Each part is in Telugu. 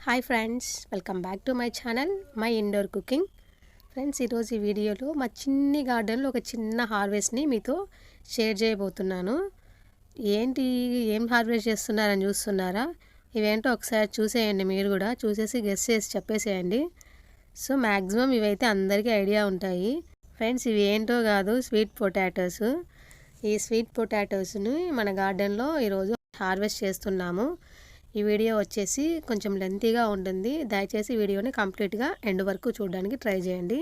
Hi friends, welcome back to my channel my indoor cooking. Friends, ఈరోజు ఈ వీడియోలో మా చిన్ని గార్డెన్లో ఒక చిన్న హార్వెస్ట్ని మీతో షేర్ చేయబోతున్నాను. ఏం హార్వెస్ట్ చేస్తున్నారని చూస్తున్నారా? ఇవేంటో ఒకసారి చూసేయండి, మీరు కూడా చూసేసి గెస్ చేసి చెప్పేసేయండి. సో మ్యాక్సిమం ఇవైతే అందరికీ ఐడియా ఉంటాయి. ఫ్రెండ్స్, ఇవి ఏంటో కాదు, స్వీట్ పొటాటోస్. ఈ స్వీట్ పొటాటోస్ని మన గార్డెన్లో ఈరోజు హార్వెస్ట్ చేస్తున్నాము. ఈ వీడియో వచ్చేసి కొంచెం లెంతీగా ఉంటుంది. దయచేసి వీడియోని కంప్లీట్గా ఎండ్ వరకు చూడడానికి ట్రై చేయండి.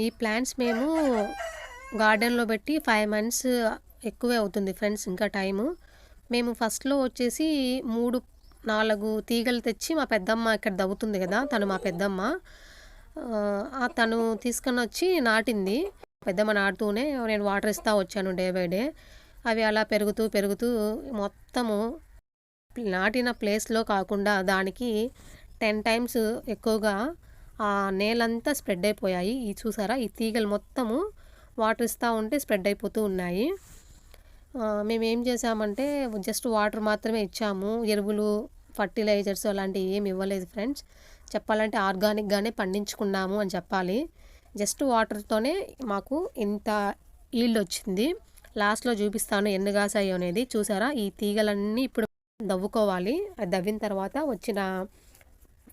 ఈ ప్లాంట్స్ మేము గార్డెన్లో పెట్టి 5 months ఎక్కువే అవుతుంది ఫ్రెండ్స్, ఇంకా టైము. మేము ఫస్ట్లో వచ్చేసి 3-4 తీగలు తెచ్చి మా పెద్దమ్మ ఇక్కడ దవ్వుతుంది కదా, తను మా పెద్దమ్మ, తను తీసుకొని వచ్చి నాటింది. పెద్దమ్మ నాటుతూనే నేను వాటర్ ఇస్తూ వచ్చాను డే బై డే. అవి అలా పెరుగుతూ పెరుగుతూ మొత్తము నాటిన ప్లేస్లో కాకుండా దానికి 10 times ఎక్కువగా ఆ నేలంతా స్ప్రెడ్ అయిపోయాయి. ఈ చూసారా, ఈ తీగలు మొత్తము వాటర్ ఇస్తూ ఉంటే స్ప్రెడ్ అయిపోతూ ఉన్నాయి. మేమేం చేసామంటే జస్ట్ వాటర్ మాత్రమే ఇచ్చాము, ఎరువులు ఫర్టిలైజర్స్ అలాంటివి ఏమి ఇవ్వలేదు ఫ్రెండ్స్. చెప్పాలంటే ఆర్గానిక్గానే పండించుకున్నాము అని చెప్పాలి. జస్ట్ వాటర్తోనే మాకు ఇంత ఈల్డ్ వచ్చింది. లాస్ట్లో చూపిస్తాను ఎన్ని కాసాయి అనేది. చూసారా, ఈ తీగలన్నీ ఇప్పుడు దవ్వుకోవాలి. అది దవ్విన తర్వాత వచ్చిన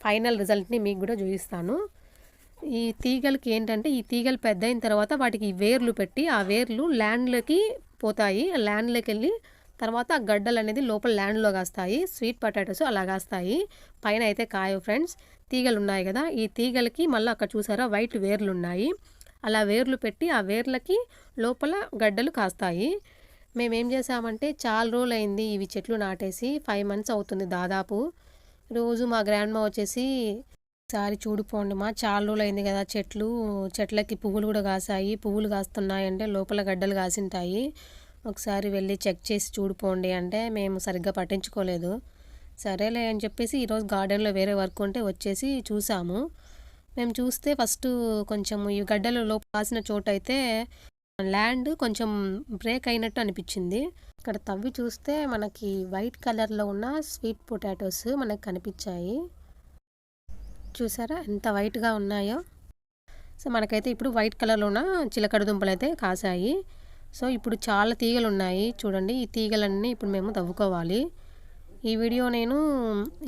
ఫైనల్ రిజల్ట్ని మీకు కూడా చూపిస్తాను. ఈ తీగలకి ఏంటంటే, ఈ తీగలు పెద్ద అయిన తర్వాత వాటికి వేర్లు పెట్టి ఆ వేర్లు ల్యాండ్లోకి పోతాయి. ల్యాండ్లోకి వెళ్ళి తర్వాత ఆ గడ్డలు అనేది లోపల ల్యాండ్లో కాస్తాయి. స్వీట్ పొటాటోస్ అలా కాస్తాయి, పైన అయితే కాయవు ఫ్రెండ్స్. తీగలు ఉన్నాయి కదా, ఈ తీగలకి మళ్ళీ అక్కడ చూసారా వైట్ వేర్లు ఉన్నాయి. అలా వేర్లు పెట్టి ఆ వేర్లకి లోపల గడ్డలు కాస్తాయి. మేమేం చేసామంటే, చాలా రోజులు అయింది ఇవి చెట్లు నాటేసి, 5 months అవుతుంది దాదాపు. రోజు మా గ్రాండ్మా వచ్చేసి, ఒకసారి చూడిపోండి మా, చాలా రోజులు అయింది కదా చెట్లకి పువ్వులు కూడా కాసాయి, పువ్వులు కాస్తున్నాయి అంటే లోపల గడ్డలు కాసింటాయి, ఒకసారి వెళ్ళి చెక్ చేసి చూడిపోండి అంటే మేము సరిగ్గా పట్టించుకోలేదు. సరేలే అని చెప్పేసి ఈరోజు గార్డెన్లో వేరే వర్క్ ఉంటే వచ్చేసి చూసాము. మేము చూస్తే ఫస్ట్ కొంచెం ఈ గడ్డలు లోపల కాసిన చోట అయితే ల్యాండ్ కొంచెం బ్రేక్ అయినట్టు అనిపించింది. ఇక్కడ తవ్వి చూస్తే మనకి వైట్ కలర్లో ఉన్న స్వీట్ పొటాటోస్ మనకు కనిపించాయి. చూసారా ఎంత వైట్గా ఉన్నాయో. సో మనకైతే ఇప్పుడు వైట్ కలర్లో ఉన్న చిలకడ దుంపలు అయితే కాసాయి. సో ఇప్పుడు చాలా తీగలు ఉన్నాయి చూడండి. ఈ తీగలన్నీ ఇప్పుడు మేము తవ్వుకోవాలి. ఈ వీడియో నేను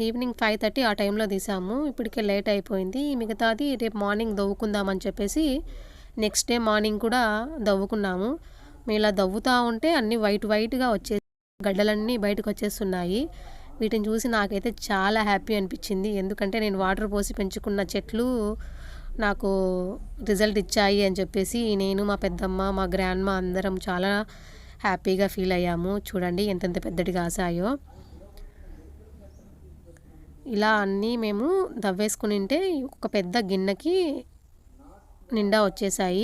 ఈవినింగ్ 5:30 ఆ టైంలో తీసాము. ఇప్పటికే లేట్ అయిపోయింది. మిగతాది రేపు మార్నింగ్ దవ్వుకుందామని చెప్పేసి నెక్స్ట్ డే మార్నింగ్ కూడా దవ్వుకున్నాము. మేము ఇలా దవ్వుతూ ఉంటే అన్నీ వైట్గా గడ్డలన్నీ బయటకు వచ్చేస్తున్నాయి. వీటిని చూసి నాకైతే చాలా హ్యాపీ అనిపించింది. ఎందుకంటే నేను వాటర్ పోసి పెంచుకున్న చెట్లు నాకు రిజల్ట్ ఇచ్చాయి అని చెప్పేసి నేను, మా పెద్దమ్మ, మా గ్రాండ్మా అందరం చాలా హ్యాపీగా ఫీల్ అయ్యాము. చూడండి ఎంతెంత పెద్దటి కాసాయో. ఇలా అన్నీ మేము దవ్వేసుకుని ఉంటే ఒక పెద్ద గిన్నెకి నిండా వచ్చేసాయి.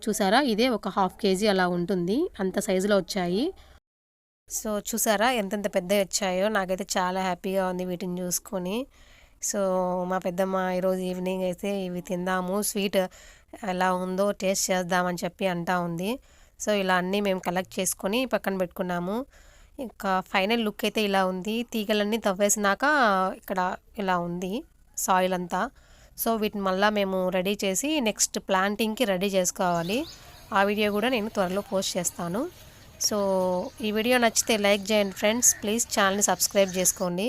చూసారా, ఇదే ఒక 1/2 kg అలా ఉంటుంది, అంత సైజులో వచ్చాయి. సో చూసారా ఎంతెంత పెద్దవి వచ్చాయో. నాకైతే చాలా హ్యాపీగా ఉంది వీటిని చూసుకొని. సో మా పెద్దమ్మ ఈరోజు ఈవినింగ్ అయితే ఇవి తిందాము, స్వీట్ ఎలా ఉందో టేస్ట్ చేద్దామని చెప్పి అంటా ఉంది. సో ఇలా అన్నీ మేము కలెక్ట్ చేసుకొని పక్కన పెట్టుకున్నాము. ఇంకా ఫైనల్ లుక్ అయితే ఇలా ఉంది. తీగలన్నీ తవ్వేసినాక ఇక్కడ ఇలా ఉంది సాయిల్ అంతా. సో వీటిని మళ్ళీ మేము రెడీ చేసి నెక్స్ట్ ప్లాంటింగ్కి రెడీ చేసుకోవాలి. ఆ వీడియో కూడా నేను త్వరలో పోస్ట్ చేస్తాను. సో ఈ వీడియో నచ్చితే లైక్ చేయండి ఫ్రెండ్స్, ప్లీజ్ ఛానల్ని సబ్స్క్రైబ్ చేసుకోండి.